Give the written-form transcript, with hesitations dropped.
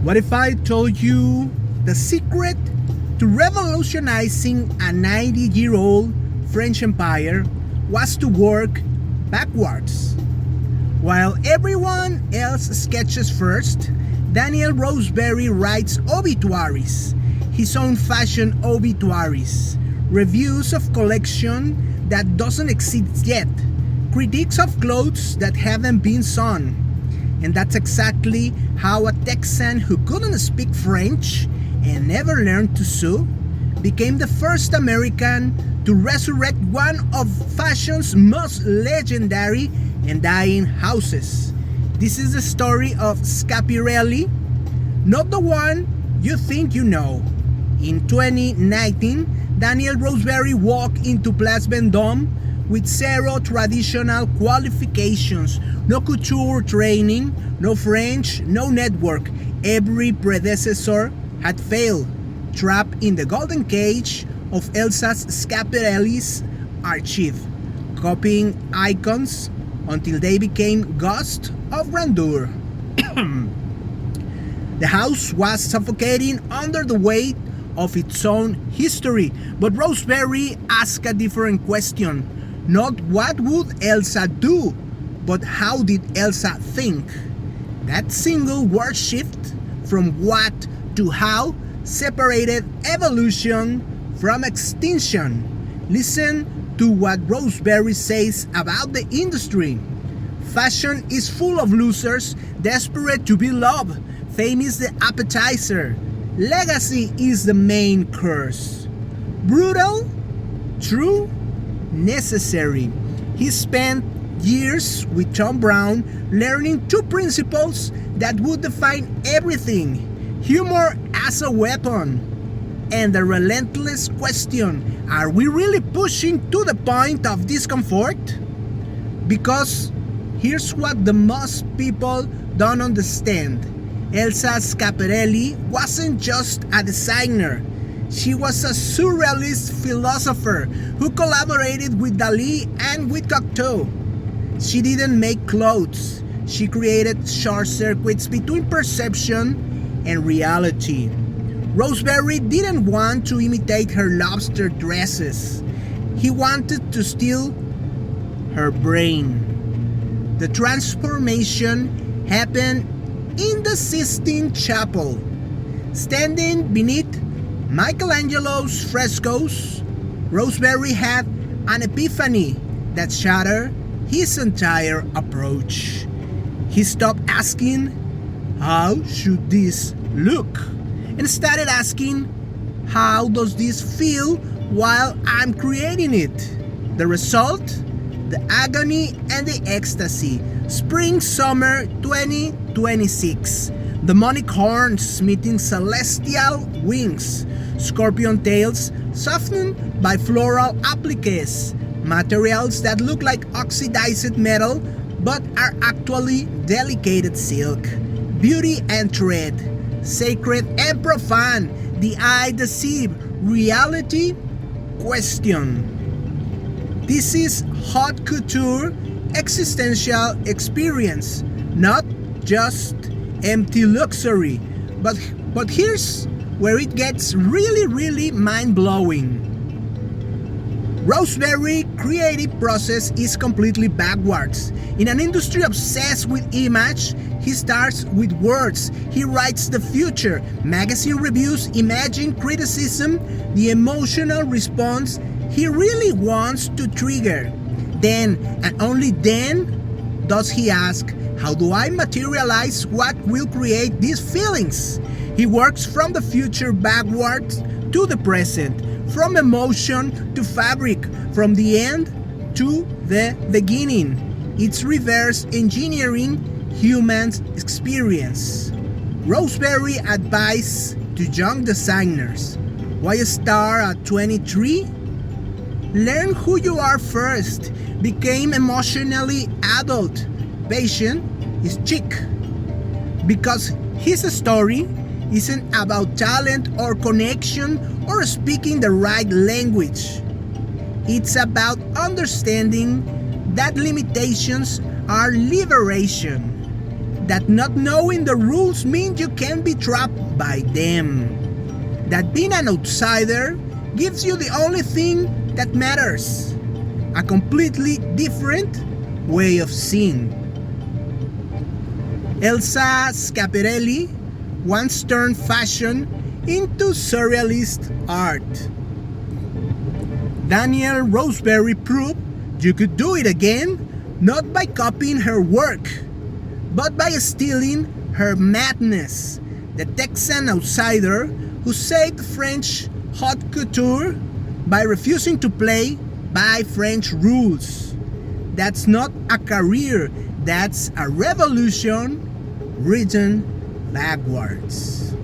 What if I told you the secret to revolutionizing a 90-year-old French empire was to work backwards? While everyone else sketches first, Daniel Roseberry writes obituaries, his own fashion obituaries, reviews of collection that doesn't exist yet, critiques of clothes that haven't been sewn. And that's exactly how a Texan who couldn't speak French and never learned to sew became the first American to resurrect one of fashion's most legendary and dying houses. This is the story of Schiaparelli, not the one you think you know. In 2019, Daniel Roseberry walked into Place Vendôme with zero traditional qualifications, no couture training, no French, no network. Every predecessor had failed, trapped in the golden cage of Elsa's Schiaparelli's archive, copying icons until they became ghosts of grandeur. The house was suffocating under the weight of its own history, but Roseberry asked a different question. Not what would Elsa do, but how did Elsa think? That single word shift from what to how separated evolution from extinction. Listen to what Roseberry says about the industry. Fashion is full of losers desperate to be loved. Fame is the appetizer. Legacy is the main curse. Brutal? True? Necessary. He spent years with Tom Brown learning two principles that would define everything: humor as a weapon, and the relentless question: are we really pushing to the point of discomfort? Because here's what the most people don't understand. Elsa Schiaparelli wasn't just a designer. She was a surrealist philosopher who collaborated with Dalí and with Cocteau. She didn't make clothes. She created short circuits between perception and reality. Roseberry didn't want to imitate her lobster dresses. He wanted to steal her brain. The transformation happened in the Sistine Chapel. Standing beneath Michelangelo's frescoes, Roseberry had an epiphany that shattered his entire approach. He stopped asking, "How should this look?" and started asking, "How does this feel while I'm creating it?" The result? The agony and the ecstasy. Spring-summer 2026. Demonic horns meeting celestial wings. Scorpion tails softened by floral appliques. Materials that look like oxidized metal but are actually delicate silk. Beauty and thread. Sacred and profane. The eye deceive. Reality? Question. This is haute couture existential experience, not just empty luxury. But here's where it gets really mind-blowing. Roseberry's creative process is completely backwards. In an industry obsessed with image, he starts with words. He writes the future. Magazine reviews imagine criticism, the emotional response he really wants to trigger. Then, and only then, does he ask, how do I materialize what will create these feelings? He works from the future backwards to the present, from emotion to fabric, from the end to the beginning. It's reverse engineering human experience. Roseberry advice to young designers: why start at 23? Learn who you are first. Became emotionally adult. Patient is chic. Because his story isn't about talent or connection or speaking the right language. It's about understanding that limitations are liberation. That not knowing the rules means you can be trapped by them. That being an outsider gives you the only thing that matters. A completely different way of seeing. Elsa Schiaparelli once turned fashion into surrealist art. Daniel Roseberry proved you could do it again, not by copying her work, but by stealing her madness. The Texan outsider who saved French haute couture by refusing to play by French rules. That's not a career, that's a revolution written backwards.